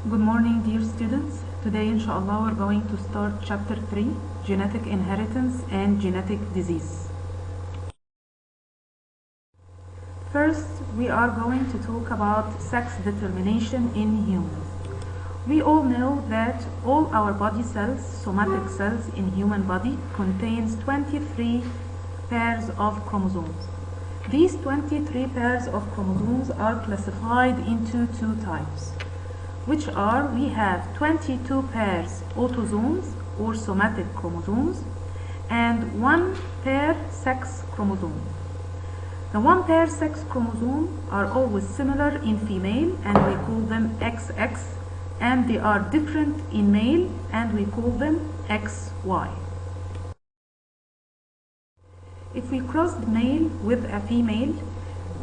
Good morning, dear students. Today, inshallah, we're going to start chapter 3, genetic inheritance and genetic disease. First, we are going to talk about sex determination in humans. We all know that all our body cells, somatic cells in human body, contains 23 pairs of chromosomes. These 23 pairs of chromosomes are classified into two types, which are, we have 22 pairs autosomes or somatic chromosomes and one pair sex chromosome. The one pair sex chromosome are always similar in female and we call them XX, and they are different in male and we call them XY. If we cross the male with a female,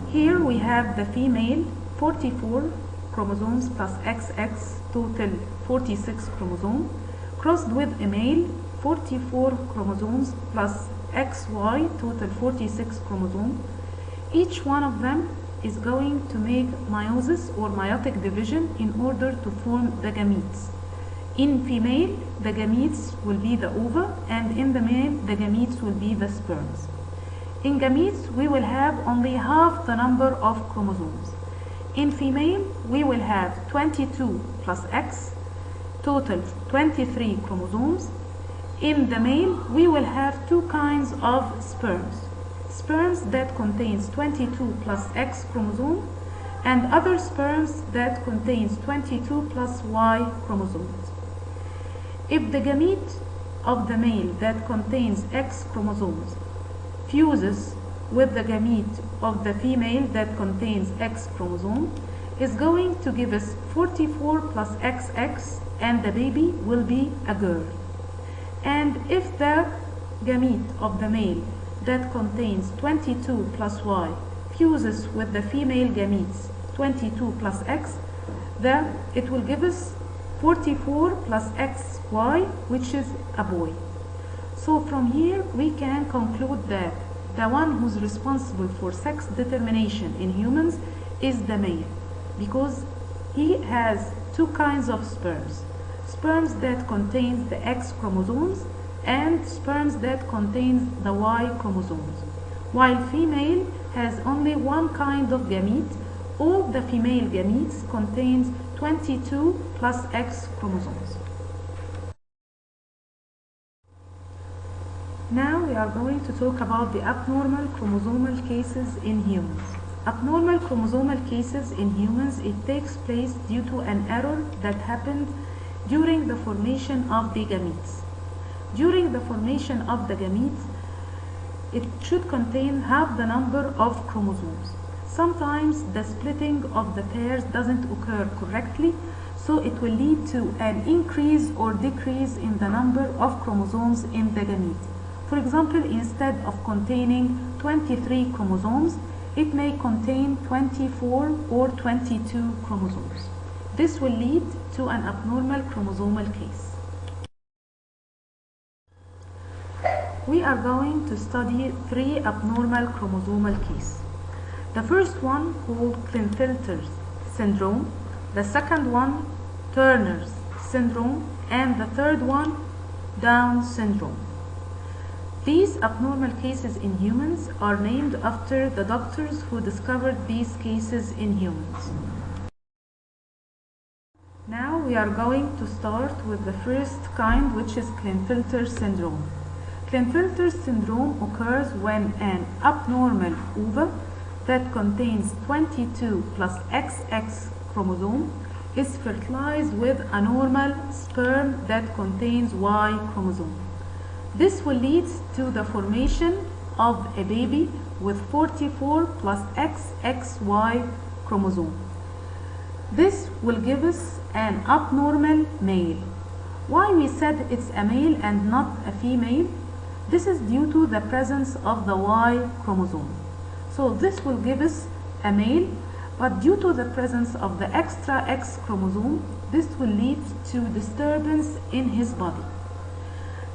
here we have the female 44 chromosomes plus XX, total 46 chromosomes, crossed with a male 44 chromosomes plus XY, total 46 chromosomes. Each one of them is going to make meiosis or meiotic division in order to form the gametes. In female, the gametes will be the ova, and in the male, the gametes will be the sperms. In gametes, we will have only half the number of chromosomes. In female, we will have 22 plus X, total 23 chromosomes. In the male, we will have two kinds of sperms. Sperms that contains 22 plus X chromosome and other sperms that contains 22 plus Y chromosomes. If the gamete of the male that contains X chromosomes fuses with the gamete of the female that contains X chromosome, is going to give us 44 plus XX, and the baby will be a girl. And if the gamete of the male that contains 22 plus Y fuses with the female gametes 22 plus X, then it will give us 44 plus XY, which is a boy. So from here we can conclude that the one who's responsible for sex determination in humans is the male, because he has two kinds of sperms. Sperms that contains the X chromosomes and sperms that contains the Y chromosomes. While female has only one kind of gamete, all the female gametes contains 22 plus X chromosomes. Now we are going to talk about the abnormal chromosomal cases in humans. Abnormal chromosomal cases in humans, it takes place due to an error that happened during the formation of the gametes. During the formation of the gametes, it should contain half the number of chromosomes. Sometimes the splitting of the pairs doesn't occur correctly, so it will lead to an increase or decrease in the number of chromosomes in the gamete. For example, instead of containing 23 chromosomes, it may contain 24 or 22 chromosomes. This will lead to an abnormal chromosomal case. We are going to study three abnormal chromosomal cases. The first one called Klinefelter syndrome, the second one Turner's syndrome, and the third one Down syndrome. These abnormal cases in humans are named after the doctors who discovered these cases in humans. Now we are going to start with the first kind, which is Klinefelter syndrome. Klinefelter syndrome occurs when an abnormal ova that contains 22 plus XX chromosome is fertilized with a normal sperm that contains Y chromosome. This will lead to the formation of a baby with 44 plus XXY chromosome. This will give us an abnormal male. Why we said it's a male and not a female? This is due to the presence of the Y chromosome. So this will give us a male, but due to the presence of the extra X chromosome, this will lead to disturbance in his body.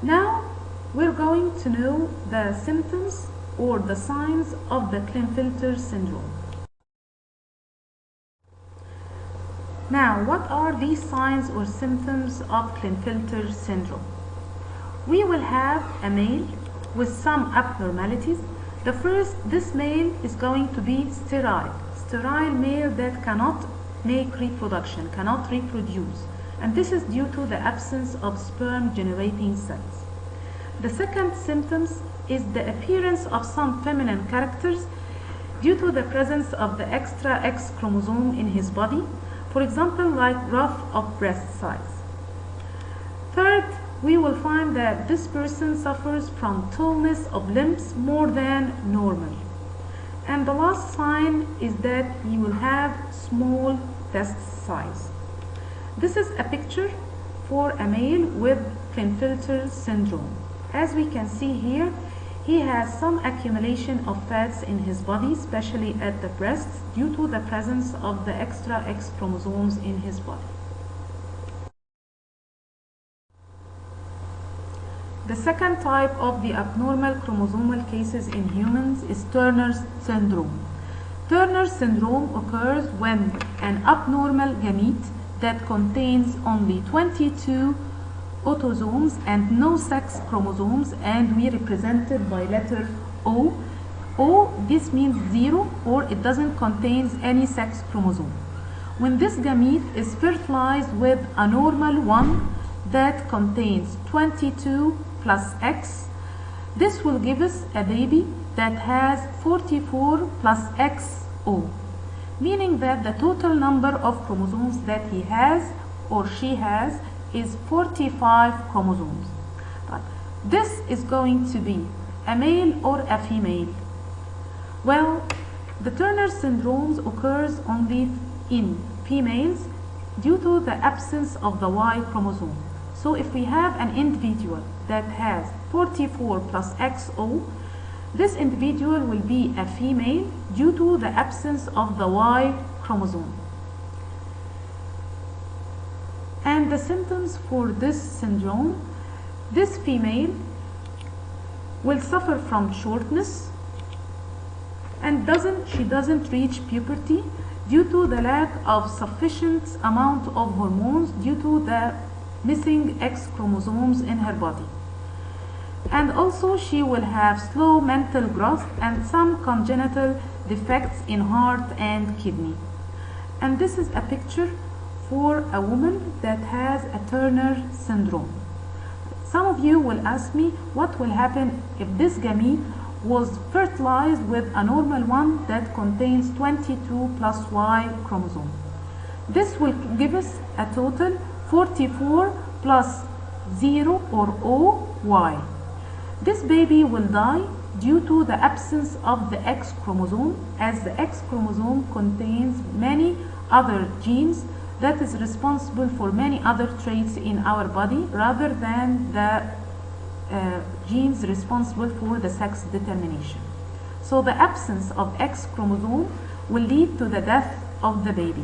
Now we're going to know the symptoms or the signs of the Klinefelter syndrome. Now, what are these signs or symptoms of Klinefelter syndrome? We will have a male with some abnormalities. The first, this male is going to be sterile male that cannot make reproduction, cannot reproduce, and this is due to the absence of sperm generating cells. The second symptoms is the appearance of some feminine characters due to the presence of the extra X chromosome in his body, for example, like growth of breast size. Third, we will find that this person suffers from tallness of limbs more than normal. And the last sign is that he will have small test size. This is a picture for a male with Klinefelter syndrome. As we can see here, he has some accumulation of fats in his body, especially at the breasts, due to the presence of the extra X chromosomes in his body. The second type of the abnormal chromosomal cases in humans is Turner's syndrome. Turner syndrome occurs when an abnormal gamete that contains only 22 autosomes and no sex chromosomes, and we represented by letter O. O, this means 0, or it doesn't contain any sex chromosome. When this gamete is fertilized with a normal one that contains 22 plus X, this will give us a baby that has 44 plus XO, meaning that the total number of chromosomes that he has or she has is 45 chromosomes. But this is going to be a male or a female. Well, the Turner syndrome occurs only in females due to the absence of the Y chromosome. So if we have an individual that has 44 plus XO, this individual will be a female due to the absence of the Y chromosome. And the symptoms for this syndrome, this female will suffer from shortness and she doesn't reach puberty due to the lack of sufficient amount of hormones due to the missing X chromosomes in her body. And also she will have slow mental growth and some congenital defects in heart and kidney. And this is a picture for a woman that has a Turner syndrome. Some of you will ask me what will happen if this gamete was fertilized with a normal one that contains 22 plus Y chromosome. This will give us a total 44 plus 0 or OY. This baby will die due to the absence of the X chromosome, as the X chromosome contains many other genes that is responsible for many other traits in our body rather than the genes responsible for the sex determination. So the absence of X chromosome will lead to the death of the baby.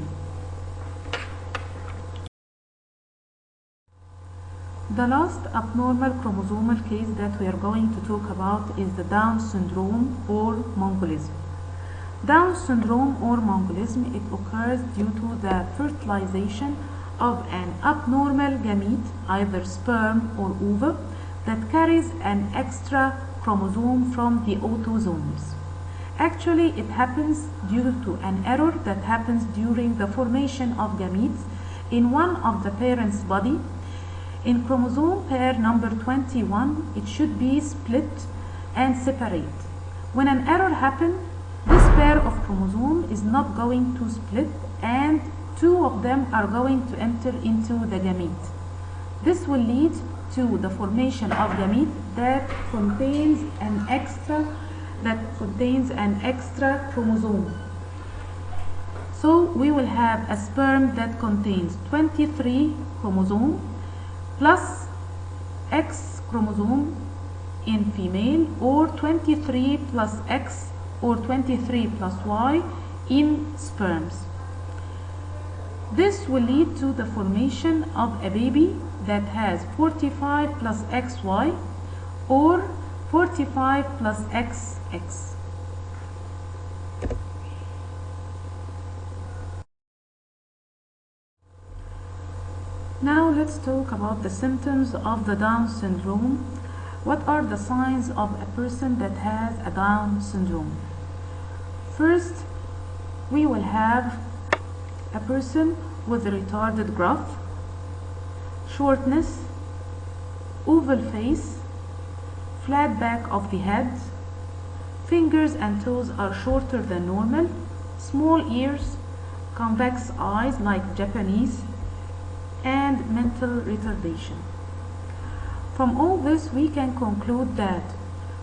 The last abnormal chromosomal case that we are going to talk about is the Down syndrome or Mongolism. Down syndrome or Mongolism, it occurs due to the fertilization of an abnormal gamete, either sperm or ova, that carries an extra chromosome from the autosomes. Actually, it happens due to an error that happens during the formation of gametes in one of the parent's body. In chromosome pair number 21, it should be split and separate. When an error happens, this pair of chromosome is not going to split and two of them are going to enter into the gamete. This will lead to the formation of gamete that contains an extra chromosome. So we will have a sperm that contains 23 chromosome plus X chromosome in female, or 23 plus X or 23 plus Y in sperms. This will lead to the formation of a baby that has 45 plus XY or 45 plus XX. Now let's talk about the symptoms of the Down syndrome. What are the signs of a person that has a Down syndrome? First, we will have a person with retarded growth, shortness, oval face, flat back of the head, fingers and toes are shorter than normal, small ears, convex eyes like Japanese, and mental retardation. From all this, we can conclude that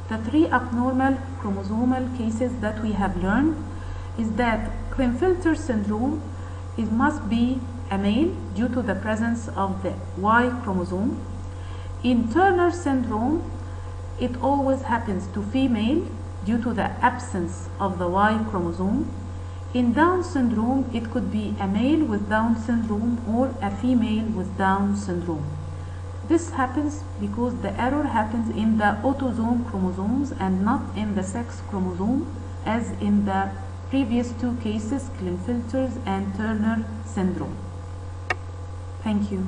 the three abnormal chromosomal cases that we have learned is that Klinefelter syndrome must be a male due to the presence of the Y chromosome. In Turner syndrome, it always happens to female due to the absence of the Y chromosome. In Down syndrome, it could be a male with Down syndrome or a female with Down syndrome. This happens because the error happens in the autosome chromosomes and not in the sex chromosome, as in the previous two cases, Klinefelter's and Turner syndrome. Thank you.